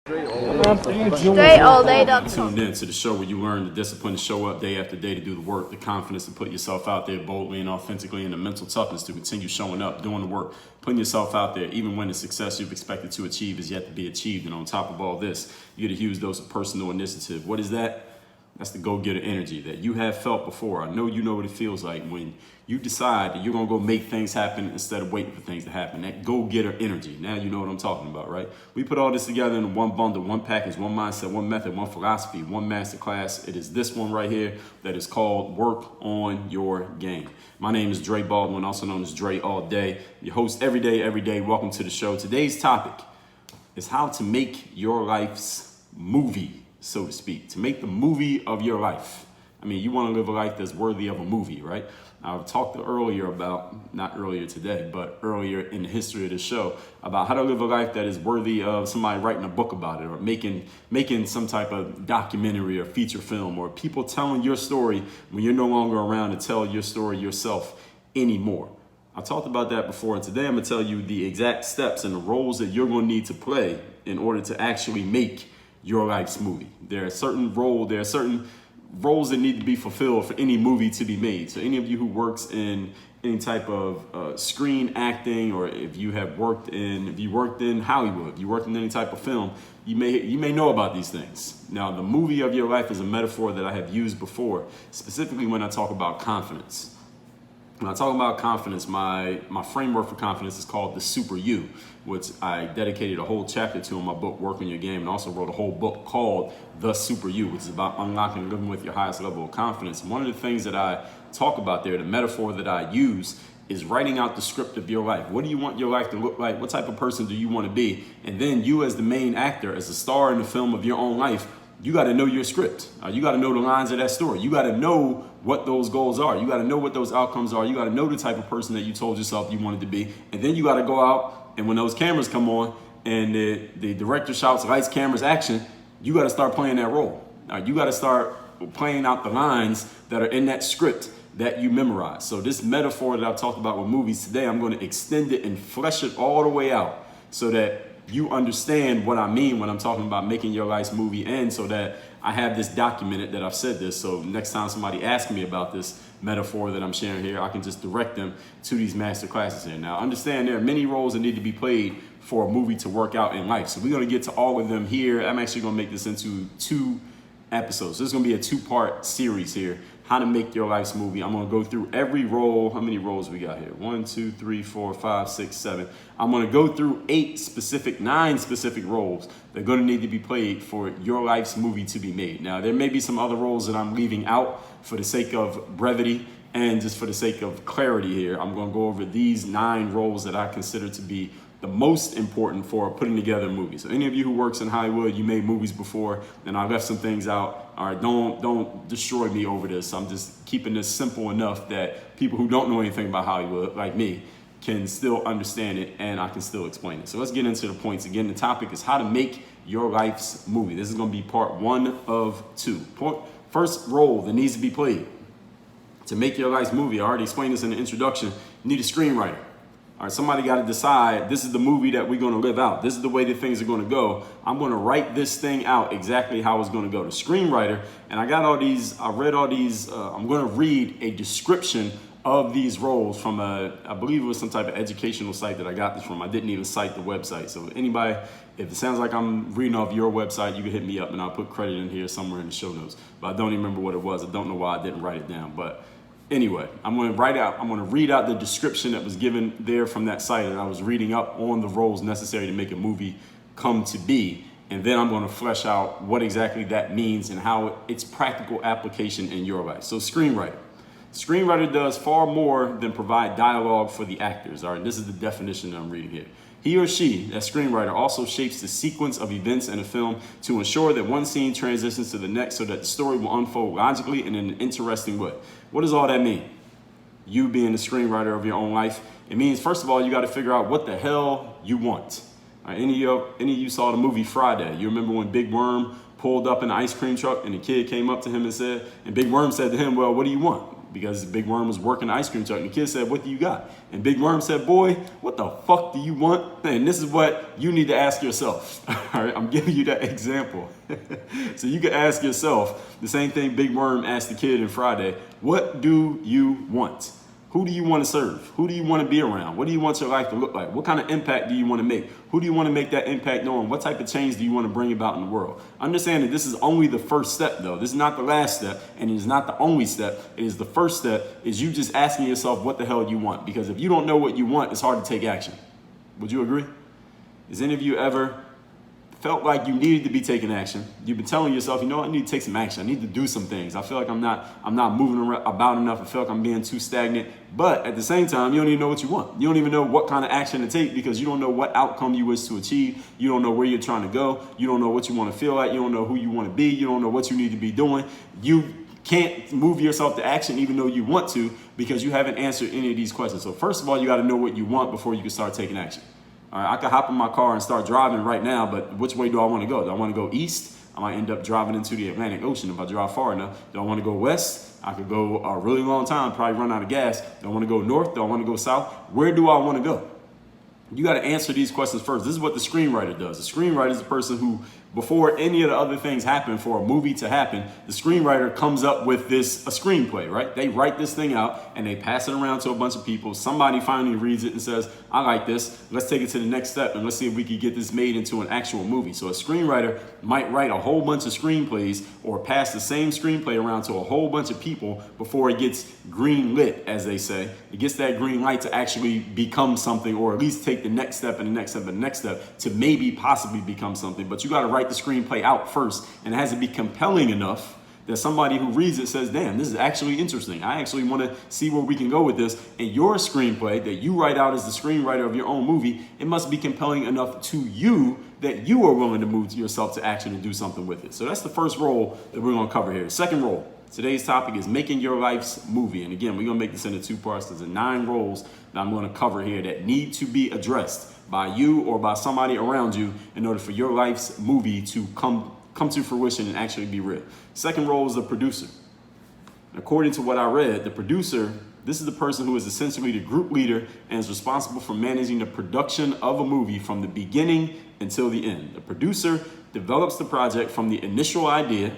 Tuned in to the show where you learn the discipline to show up day after day, to do the work, the confidence to put yourself out there boldly and authentically, and the mental toughness to continue showing up, doing the work, putting yourself out there, even when the success you've expected to achieve is yet to be achieved. And on top of all this, you get a huge dose of personal initiative. What is that? That's the go-getter energy that you have felt before. I know you know what it feels like when you decide that you're going to go make things happen instead of waiting for things to happen. That go-getter energy. Now you know what I'm talking about, right? We put all this together in one bundle, one package, one mindset, one method, one philosophy, one masterclass. It is this one right here that is called Work on Your Game. My name is Dre Baldwin, also known as Dre All Day. Your host every day. Welcome to the show. Today's topic is how to make your life's movie, so to speak, to make the movie of your life. I mean, you want to live a life that's worthy of a movie, right? I've talked earlier about, not earlier today, but earlier in the history of the show, about how to live a life that is worthy of somebody writing a book about it, or making some type of documentary or feature film, or people telling your story when you're no longer around to tell your story yourself anymore. I talked about that before, and today I'm going to tell you the exact steps and the roles that you're going to need to play in order to actually make your life's movie. There are certain roles that need to be fulfilled for any movie to be made. So any of you who works in any type of screen acting, or if you worked in Hollywood, if you worked in any type of film, you may know about these things. Now, the movie of your life is a metaphor that I have used before, specifically when I talk about confidence. When I talk about confidence, my framework for confidence is called the Super You, which I dedicated a whole chapter to in my book, Work on Your Game, and also wrote a whole book called The Super You, which is about unlocking and living with your highest level of confidence. And one of the things that I talk about there, the metaphor that I use, is writing out the script of your life. What do you want your life to look like? What type of person do you want to be? And then you, as the main actor, as the star in the film of your own life, you got to know your script. You got to know the lines of that story. You got to know what those goals are. You got to know what those outcomes are. You got to know the type of person that you told yourself you wanted to be. And then you got to go out, and when those cameras come on and the director shouts lights, cameras, action, you got to start playing that role. You got to start playing out the lines that are in that script that you memorize. So this metaphor that I've talked about with movies today, I'm going to extend it and flesh it all the way out so that you understand what I mean when I'm talking about making your life's movie, and so that I have this documented that I've said this. So next time somebody asks me about this metaphor that I'm sharing here, I can just direct them to these master classes here. Now, understand there are many roles that need to be played for a movie to work out in life. So we're going to get to all of them here. I'm actually going to make this into 2 episodes. This is going to be a 2-part series here. How to make your life's movie. I'm going to go through every role. How many roles we got here? 1, 2, 3, 4, 5, 6, 7. I'm going to go through 9 specific roles that are going to need to be played for your life's movie to be made. Now, there may be some other roles that I'm leaving out for the sake of brevity and just for the sake of clarity here. I'm going to go over these 9 roles that I consider to be the most important for putting together a movie. So any of you who works in Hollywood, you made movies before, and I left some things out. All right, don't destroy me over this. I'm just keeping this simple enough that people who don't know anything about Hollywood, like me, can still understand it, and I can still explain it. So let's get into the points. Again, the topic is how to make your life's movie. This is going to be part 1 of 2. First role that needs to be played to make your life's movie, I already explained this in the introduction, you need a screenwriter. All right, somebody got to decide, this is the movie that we're going to live out. This is the way that things are going to go. I'm going to write this thing out exactly how it's going to go. The screenwriter, and I read all these, I'm going to read a description of these roles from I believe it was some type of educational site that I got this from. I didn't even cite the website. So anybody, if it sounds like I'm reading off your website, you can hit me up and I'll put credit in here somewhere in the show notes. But I don't even remember what it was. I don't know why I didn't write it down. But anyway, I'm going to read out the description that was given there from that site, and I was reading up on the roles necessary to make a movie come to be. And then I'm going to flesh out what exactly that means and how its practical application in your life. So screenwriter. Screenwriter does far more than provide dialogue for the actors. All right, this is the definition that I'm reading here. He or she, that screenwriter, also shapes the sequence of events in a film to ensure that one scene transitions to the next so that the story will unfold logically and in an interesting way. What does all that mean? You being the screenwriter of your own life, it means, first of all, you got to figure out what the hell you want. All right, any of you saw the movie Friday? You remember when Big Worm pulled up in the ice cream truck and the kid came up to him and Big Worm said to him, well, what do you want? because Big Worm was working the ice cream truck. And the kid said, what do you got? And Big Worm said, boy, what the fuck do you want? And this is what you need to ask yourself. All right, I'm giving you that example. So you can ask yourself the same thing Big Worm asked the kid in Friday. What do you want? Who do you want to serve? Who do you want to be around? What do you want your life to look like? What kind of impact do you want to make? Who do you want to make that impact on? What type of change do you want to bring about in the world? Understand that this is only the first step, though. This is not the last step, and it is not the only step. It is the first step, is you just asking yourself what the hell you want. Because if you don't know what you want, it's hard to take action. Would you agree? Has any of you ever felt like you needed to be taking action? You've been telling yourself, you know what, I need to take some action. I need to do some things. I feel like I'm not moving about enough. I feel like I'm being too stagnant. But at the same time, you don't even know what you want. You don't even know what kind of action to take, because you don't know what outcome you wish to achieve. You don't know where you're trying to go. You don't know what you want to feel like. You don't know who you want to be. You don't know what you need to be doing. You can't move yourself to action even though you want to, because you haven't answered any of these questions. So first of all, you got to know what you want before you can start taking action. All right, I could hop in my car and start driving right now, but which way do I want to go? Do I want to go east? I might end up driving into the Atlantic Ocean if I drive far enough. Do I want to go west? I could go a really long time, probably run out of gas. Do I want to go north? Do I want to go south? Where do I want to go? You got to answer these questions first. This is what the screenwriter does. The screenwriter is the person who, before any of the other things happen for a movie to happen, the screenwriter comes up with a screenplay, right? They write this thing out and they pass it around to a bunch of people. Somebody finally reads it and says, I like this. Let's take it to the next step and let's see if we can get this made into an actual movie. So a screenwriter might write a whole bunch of screenplays or pass the same screenplay around to a whole bunch of people before it gets green lit, as they say. It gets that green light to actually become something, or at least take the next step and the next step and the next step to maybe possibly become something. But you got to write the screenplay out first, and it has to be compelling enough that somebody who reads it says, damn, this is actually interesting. I actually want to see where we can go with this. And your screenplay that you write out as the screenwriter of your own movie, it must be compelling enough to you that you are willing to move yourself to action and do something with it. So that's the first role that we're going to cover here. The second role, today's topic, is making your life's movie. And again, we're going to make this into 2 parts. There's 9 roles that I'm going to cover here that need to be addressed by you or by somebody around you in order for your life's movie to come to fruition and actually be real. Second role is the producer. According to what I read, the producer, this is the person who is essentially the group leader and is responsible for managing the production of a movie from the beginning until the end. The producer develops the project from the initial idea,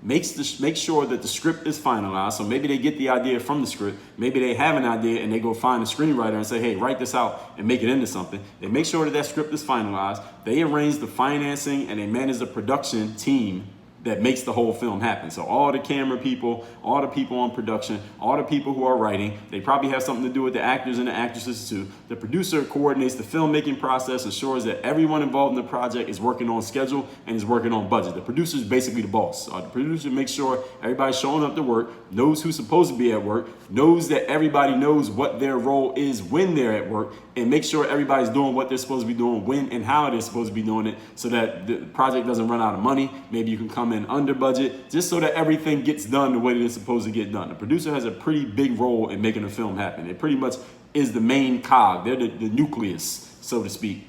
makes sure that the script is finalized. So maybe they get the idea from the script. Maybe they have an idea and they go find a screenwriter and say, hey, write this out and make it into something. They make sure that that script is finalized. They arrange the financing and they manage the production team that makes the whole film happen. So all the camera people, all the people on production, all the people who are writing, they probably have something to do with the actors and the actresses too. The producer coordinates the filmmaking process, ensures that everyone involved in the project is working on schedule and is working on budget. The producer is basically the boss. The producer makes sure everybody's showing up to work, knows who's supposed to be at work, knows that everybody knows what their role is when they're at work, and make sure everybody's doing what they're supposed to be doing, when and how they're supposed to be doing it, so that the project doesn't run out of money. Maybe you can come in under budget, just so that everything gets done the way that it's supposed to get done. The producer has a pretty big role in making a film happen. It pretty much is the main cog. They're the nucleus, so to speak,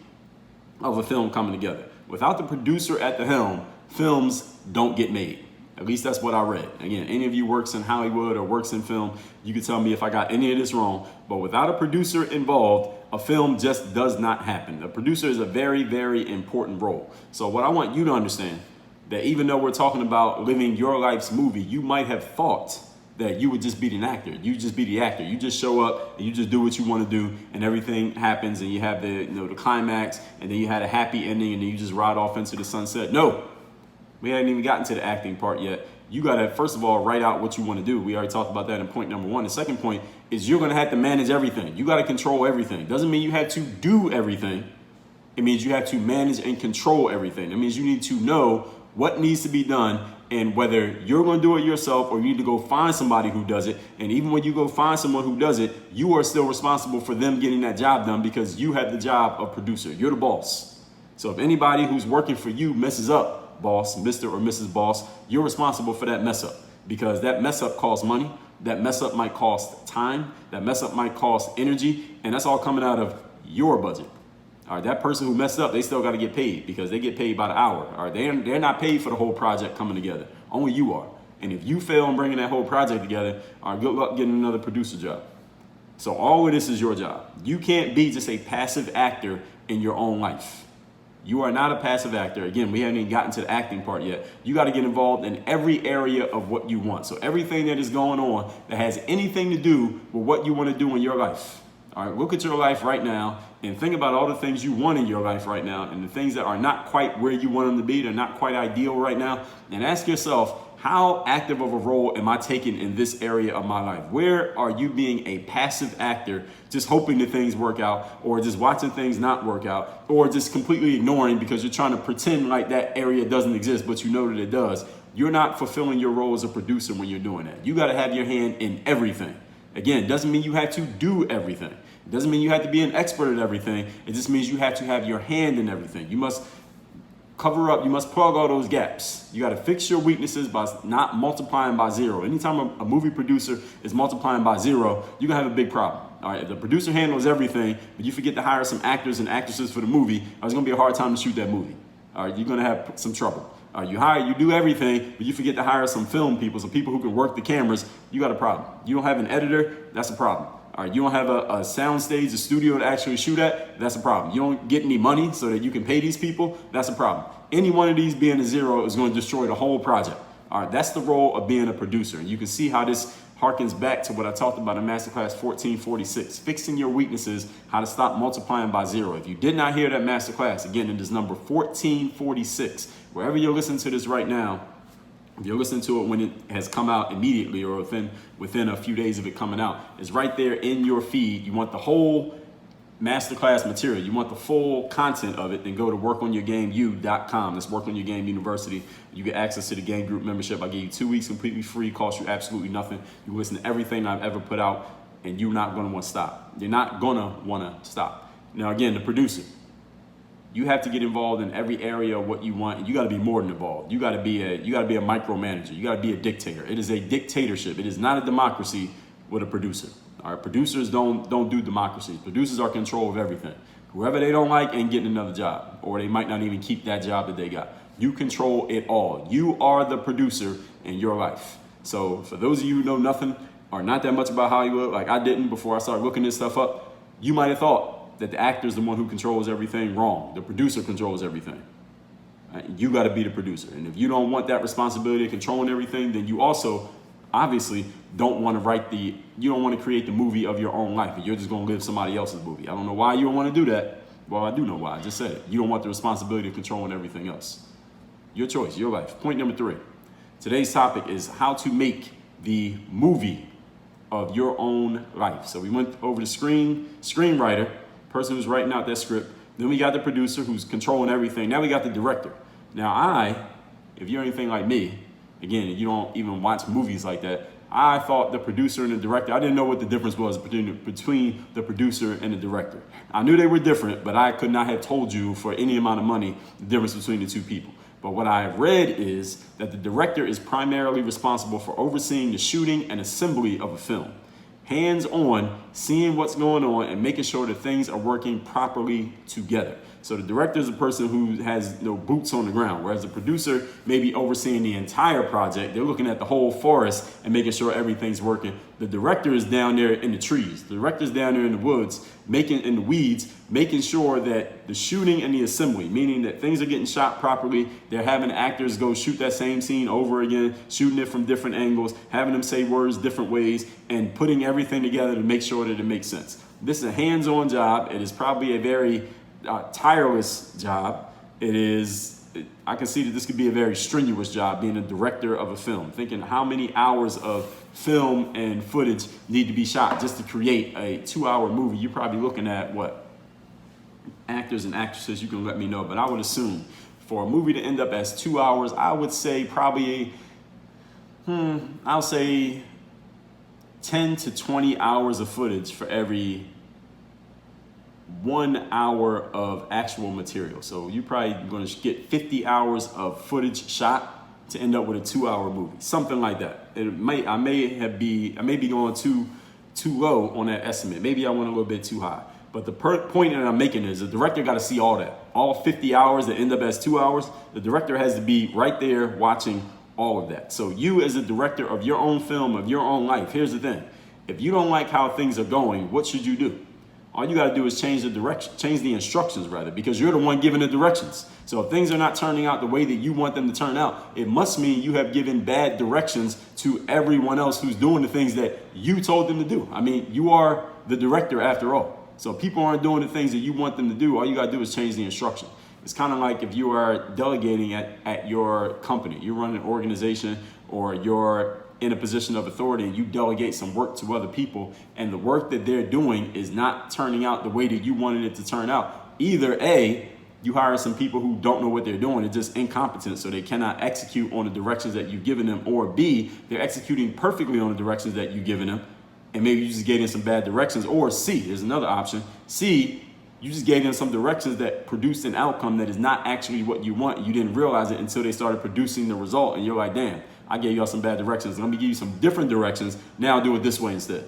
of a film coming together. Without the producer at the helm, films don't get made. At least that's what I read. Again, any of you works in Hollywood or works in film, you can tell me if I got any of this wrong. But without a producer involved, a film just does not happen. The producer is a very, very important role. So what I want you to understand, that even though we're talking about living your life's movie, you might have thought that you would just be an actor. You just be the actor. You just show up and you just do what you want to do, and everything happens, and you have the climax, and then you had a happy ending, and then you just ride off into the sunset. No. We hadn't even gotten to the acting part yet. You got to, first of all, write out what you want to do. We already talked about that in point number 1. The second point is you're going to have to manage everything. You got to control everything. Doesn't mean you have to do everything. It means you have to manage and control everything. It means you need to know what needs to be done, and whether you're going to do it yourself or you need to go find somebody who does it. And even when you go find someone who does it, you are still responsible for them getting that job done, because you have the job of producer. You're the boss. So if anybody who's working for you messes up, boss, Mr. or Mrs. Boss, you're responsible for that mess up, because that mess up costs money. That mess up might cost time. That mess up might cost energy, and that's all coming out of your budget. All right, that person who messed up, they still got to get paid, because they get paid by the hour. All right, they're not paid for the whole project coming together. Only you are. And if you fail in bringing that whole project together, all right, good luck getting another producer job. So all of this is your job. You can't be just a passive actor in your own life. You are not a passive actor. Again, we haven't even gotten to the acting part yet. You got to get involved in every area of what you want. So everything that is going on that has anything to do with what you want to do in your life. All right, look at your life right now and think about all the things you want in your life right now and the things that are not quite where you want them to be. They're not quite ideal right now. And ask yourself, how active of a role am I taking in this area of my life? Where are you being a passive actor, just hoping that things work out, or just watching things not work out, or just completely ignoring because you're trying to pretend like that area doesn't exist, but you know that it does? You're not fulfilling your role as a producer when you're doing that. You got to have your hand in everything. Again, it doesn't mean you have to do everything. It doesn't mean you have to be an expert at everything. It just means you have to have your hand in everything. You must cover up, you must plug all those gaps. You got to fix your weaknesses by not multiplying by zero. Anytime a movie producer is multiplying by zero, you're going to have a big problem. All right, if the producer handles everything, but you forget to hire some actors and actresses for the movie, it's going to be a hard time to shoot that movie. All right, you're going to have some trouble. All right, you do everything, but you forget to hire some film people, some people who can work the cameras, you got a problem. You don't have an editor, that's a problem. All right, you don't have a sound stage, a studio to actually shoot at, that's a problem. You don't get any money so that you can pay these people, that's a problem. Any one of these being a zero is going to destroy the whole project. All right, that's the role of being a producer. And you can see how this harkens back to what I talked about in Masterclass 1446, fixing your weaknesses, how to stop multiplying by zero. If you did not hear that Masterclass, again, it is number 1446. Wherever you're listening to this right now, if you're listening to it when it has come out immediately or within a few days of it coming out, it's right there in your feed. You want the whole masterclass material, you want the full content of it, then go to workonyourgameu.com. That's Work on Your Game University. You get access to the game group membership. I gave you 2 weeks completely free, cost you absolutely nothing. You listen to everything I've ever put out, and you're not going to want to stop. You're not going to want to stop. Now, again, the producer. You have to get involved in every area of what you want, and you got to be more than involved. You got to be a micromanager. You got to be a dictator. It is a dictatorship. It is not a democracy with a producer. All right, producers don't do democracy. Producers are in control of everything. Whoever they don't like ain't getting another job, or they might not even keep that job that they got. You control it all. You are the producer in your life. So for those of you who know nothing or not that much about Hollywood, like I didn't before I started looking this stuff up, you might have thought that the actor is the one who controls everything. Wrong. The producer controls everything. You got to be the producer. And if you don't want that responsibility of controlling everything, then you also obviously don't want to create the movie of your own life. And you're just going to live somebody else's movie. I don't know why you don't want to do that. Well, I do know why. I just said it. You don't want the responsibility of controlling everything else. Your choice, your life. Point number 3. Today's topic is how to make the movie of your own life. So we went over the screenwriter, person who's writing out that script. Then we got the producer who's controlling everything. Now we got the director. Now if you're anything like me, again, you don't even watch movies like that, I thought the producer and the director, I didn't know what the difference was between the producer and the director. I knew they were different, but I could not have told you for any amount of money the difference between the two people. But what I have read is that the director is primarily responsible for overseeing the shooting and assembly of a film. Hands-on, seeing what's going on and making sure that things are working properly together. So the director is a person who has boots on the ground, whereas the producer may be overseeing the entire project. They're looking at the whole forest and making sure everything's working. The director is down there in the trees. The director is down there in the woods, in the weeds, making sure that the shooting and the assembly, meaning that things are getting shot properly. They're having actors go shoot that same scene over again, shooting it from different angles, having them say words different ways, and putting everything together to make sure that it makes sense. This is a hands-on job. It is probably a very tireless job. I can see that this could be a very strenuous job, being a director of a film, thinking how many hours of film and footage need to be shot just to create a 2-hour movie. You're probably looking at what? Actors and actresses, you can let me know, but I would assume for a movie to end up as 2 hours, I would say probably, I'll say 10 to 20 hours of footage for every 1 hour of actual material. So you're probably going to get 50 hours of footage shot to end up with a 2-hour movie, something like that. I may be going too low on that estimate. Maybe I went a little bit too high. But the point that I'm making is the director got to see all that, all 50 hours that end up as 2 hours. The director has to be right there watching all of that. So you as a director of your own film, of your own life, here's the thing. If you don't like how things are going, what should you do? All you got to do is change the direction, change the instructions rather, because you're the one giving the directions. So if things are not turning out the way that you want them to turn out, it must mean you have given bad directions to everyone else who's doing the things that you told them to do. I mean, you are the director after all. So if people aren't doing the things that you want them to do, all you got to do is change the instruction. It's kind of like if you are delegating at your company, you run an organization or you're in a position of authority and you delegate some work to other people and the work that they're doing is not turning out the way that you wanted it to turn out. Either A, you hire some people who don't know what they're doing, they're just incompetent, so they cannot execute on the directions that you've given them, or B, they're executing perfectly on the directions that you've given them and maybe you just gave them some bad directions, or C, there's another option, C, you just gave them some directions that produced an outcome that is not actually what you want. You didn't realize it until they started producing the result and you're like, damn, I gave y'all some bad directions. Let me give you some different directions. Now do it this way instead.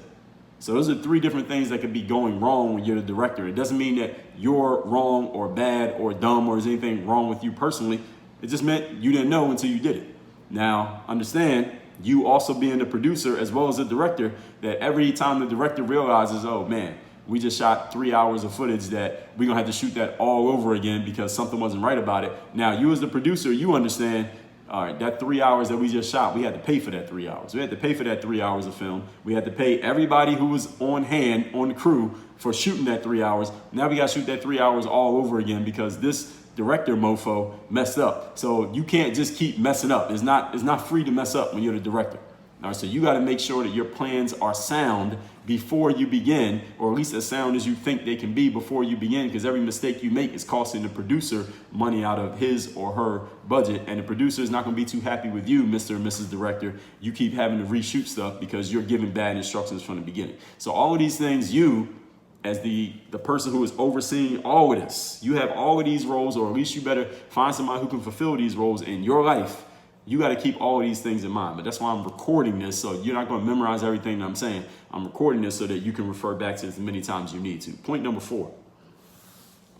So those are 3 different things that could be going wrong when you're the director. It doesn't mean that you're wrong or bad or dumb or there's anything wrong with you personally. It just meant you didn't know until you did it. Now, understand, you also being the producer as well as the director, that every time the director realizes, oh man, we just shot 3 hours of footage that we're gonna have to shoot that all over again because something wasn't right about it. Now, you as the producer, you understand, all right, that 3 hours that we just shot, we had to pay for that 3 hours. We had to pay for that 3 hours of film. We had to pay everybody who was on hand, on the crew, for shooting that 3 hours. Now we gotta shoot that 3 hours all over again because this director mofo messed up. So you can't just keep messing up. It's not free to mess up when you're the director. All right, so you got to make sure that your plans are sound before you begin, or at least as sound as you think they can be before you begin, because every mistake you make is costing the producer money out of his or her budget, and the producer is not going to be too happy with you, Mr. and Mrs. Director. You keep having to reshoot stuff because you're giving bad instructions from the beginning. So all of these things, you, as the person who is overseeing all of this, you have all of these roles, or at least you better find somebody who can fulfill these roles in your life. You got to keep all of these things in mind, but that's why I'm recording this. So you're not going to memorize everything that I'm saying. I'm recording this so that you can refer back to it as many times you need to. Point number 4,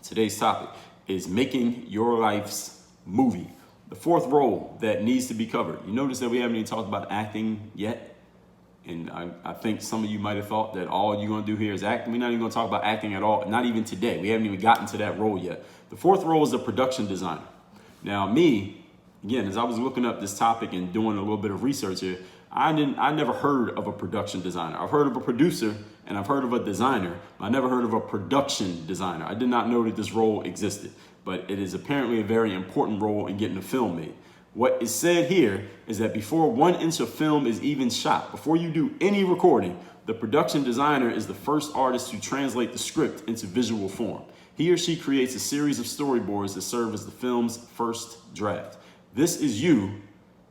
today's topic is making your life's movie. The 4th role that needs to be covered. You notice that we haven't even talked about acting yet. And I think some of you might have thought that all you're going to do here is act. We're not even going to talk about acting at all. Not even today. We haven't even gotten to that role yet. The 4th role is a production designer. Now again, as I was looking up this topic and doing a little bit of research here, I never heard of a production designer. I've heard of a producer and I've heard of a designer, but I never heard of a production designer. I did not know that this role existed, but it is apparently a very important role in getting a film made. What is said here is that before 1 inch of film is even shot, before you do any recording, the production designer is the first artist to translate the script into visual form. He or she creates a series of storyboards that serve as the film's first draft. This is you.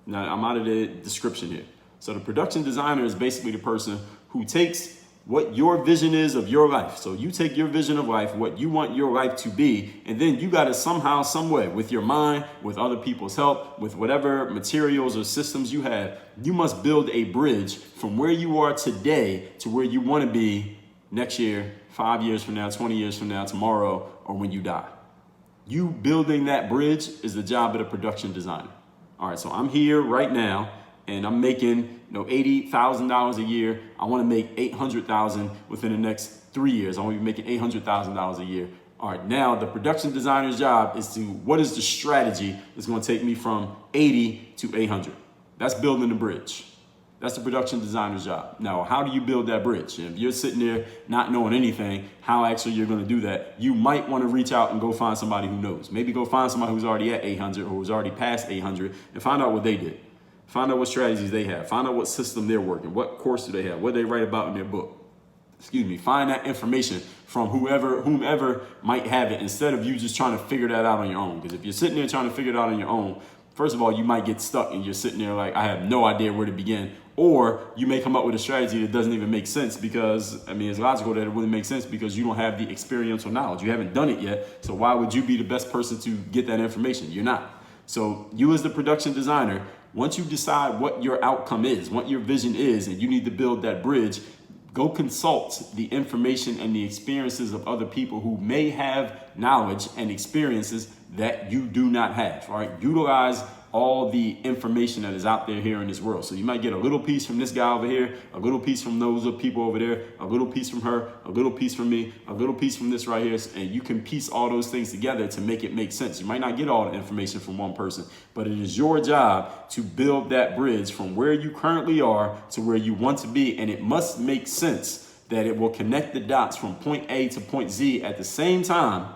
Now, I'm out of the description here. So the production designer is basically the person who takes what your vision is of your life. So you take your vision of life, what you want your life to be, and then you got to somehow, some way, with your mind, with other people's help, with whatever materials or systems you have, you must build a bridge from where you are today to where you want to be next year, 5 years from now, 20 years from now, tomorrow, or when you die. You building that bridge is the job of the production designer. All right, so I'm here right now and I'm making $80,000 a year. I want to make $800,000 within the next 3 years. I want to be making $800,000 a year. All right, now the production designer's job is to, what is the strategy that's going to take me from 80 to 800? That's building the bridge. That's the production designer's job. Now, how do you build that bridge? And if you're sitting there not knowing anything, how actually you're going to do that, you might want to reach out and go find somebody who knows. Maybe go find somebody who's already at 800 or who's already past 800 and find out what they did. Find out what strategies they have. Find out what system they're working. What course do they have? What they write about in their book. Find that information from whomever might have it, instead of you just trying to figure that out on your own. Because if you're sitting there trying to figure it out on your own, first of all, you might get stuck and you're sitting there like, I have no idea where to begin. Or you may come up with a strategy that doesn't even make sense because, it's logical that it wouldn't make sense because you don't have the experiential knowledge. You haven't done it yet. So why would you be the best person to get that information? You're not. So you as the production designer, once you decide what your outcome is, what your vision is, and you need to build that bridge, go consult the information and the experiences of other people who may have knowledge and experiences that you do not have, right? Utilize all the information that is out there here in this world. So you might get a little piece from this guy over here, a little piece from those people over there, a little piece from her, a little piece from me, a little piece from this right here, and you can piece all those things together to make it make sense. You might not get all the information from one person, but it is your job to build that bridge from where you currently are to where you want to be, and it must make sense that it will connect the dots from point A to point Z at the same time.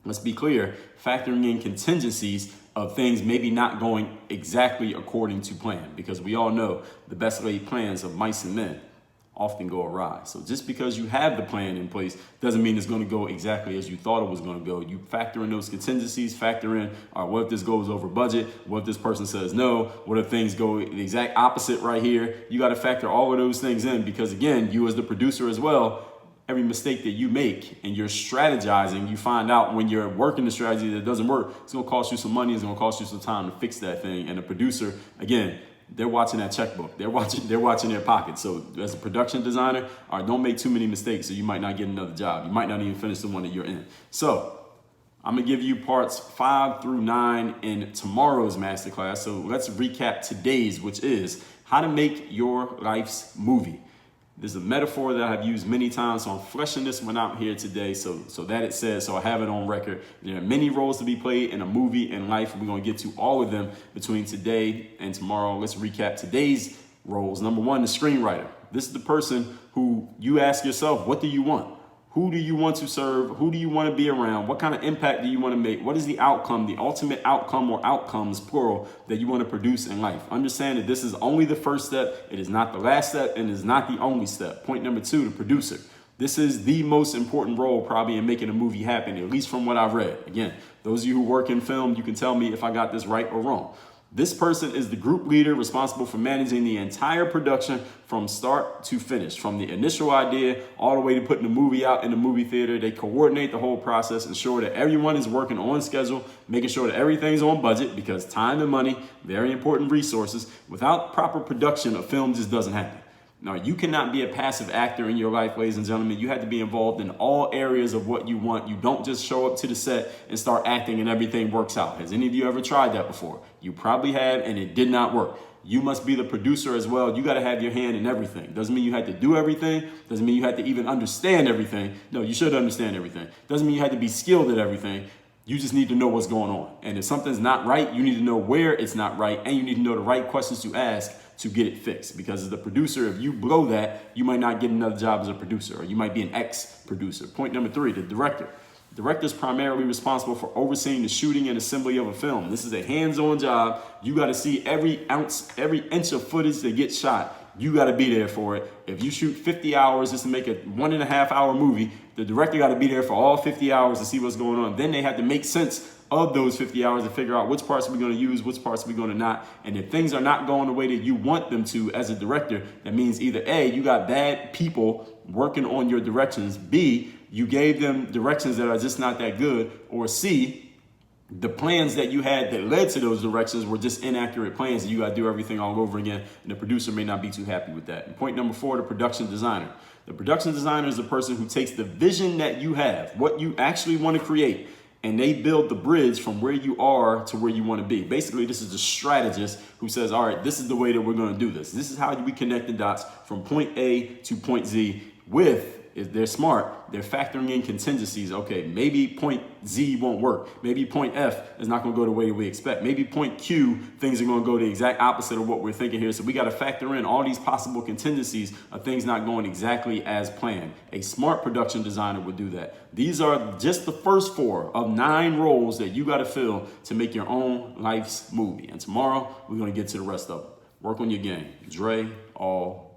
Let's be clear, factoring in contingencies of things maybe not going exactly according to plan, because we all know the best laid plans of mice and men often go awry. So just because you have the plan in place doesn't mean it's going to go exactly as you thought it was going to go. You factor in those contingencies, factor in, all right, what if this goes over budget? What if this person says no? What if things go the exact opposite right here? You got to factor all of those things in, because again, you as the producer as well, every mistake that you make and you're strategizing, you find out when you're working the strategy that doesn't work, it's going to cost you some money, it's going to cost you some time to fix that thing. And the producer, again, they're watching that checkbook. They're watching their pockets. So as a production designer, all right, don't make too many mistakes, so you might not get another job. You might not even finish the one that you're in. So I'm going to give you parts 5 through 9 in tomorrow's masterclass. So let's recap today's, which is how to make your life's movie. This is a metaphor that I've used many times, so I'm fleshing this one out here today so that it says, so I have it on record. There are many roles to be played in a movie and life. We're going to get to all of them between today and tomorrow. Let's recap today's roles. Number 1, the screenwriter. This is the person who you ask yourself, what do you want? Who do you want to serve? Who do you want to be around? What kind of impact do you want to make? What is the outcome, the ultimate outcome or outcomes, plural, that you want to produce in life? Understand that this is only the first step. It is not the last step, and it is not the only step. Point number 2, the producer. This is the most important role probably in making a movie happen, at least from what I've read. Again, those of you who work in film, you can tell me if I got this right or wrong. This person is the group leader responsible for managing the entire production from start to finish, from the initial idea all the way to putting the movie out in the movie theater. They coordinate the whole process, ensure that everyone is working on schedule, making sure that everything's on budget, because time and money, very important resources. Without proper production, a film just doesn't happen. Now, you cannot be a passive actor in your life, ladies and gentlemen. You have to be involved in all areas of what you want. You don't just show up to the set and start acting and everything works out. Has any of you ever tried that before? You probably have, and it did not work. You must be the producer as well. You got to have your hand in everything. Doesn't mean you had to do everything. Doesn't mean you had to even understand everything. No, you should understand everything. Doesn't mean you had to be skilled at everything. You just need to know what's going on. And if something's not right, you need to know where it's not right, and you need to know the right questions to ask to get it fixed. Because as the producer, if you blow that, you might not get another job as a producer, or you might be an ex-producer. Point number 3, the director. The director is primarily responsible for overseeing the shooting and assembly of a film. This is a hands-on job. You got to see every ounce, every inch of footage that gets shot. You got to be there for it. If you shoot 50 hours just to make a 1.5 hour movie, the director got to be there for all 50 hours to see what's going on. Then they have to make sense of those 50 hours to figure out which parts are we going to use, which parts are we going to not. And if things are not going the way that you want them to as a director, that means either A, you got bad people working on your directions, B, you gave them directions that are just not that good, or C, the plans that you had that led to those directions were just inaccurate plans, and you got to do everything all over again, and the producer may not be too happy with that. And point number 4, the production designer. The production designer is the person who takes the vision that you have, what you actually want to create, and they build the bridge from where you are to where you want to be. Basically, this is the strategist who says, all right, this is the way that we're going to do this. This is how we connect the dots from point A to point Z with, if they're smart, they're factoring in contingencies. Okay, maybe point Z won't work. Maybe point F is not going to go the way we expect. Maybe point Q, things are going to go the exact opposite of what we're thinking here. So we got to factor in all these possible contingencies of things not going exactly as planned. A smart production designer would do that. These are just the first 4 of 9 roles that you got to fill to make your own life's movie. And tomorrow, we're going to get to the rest of them. Work on your game. Dre, all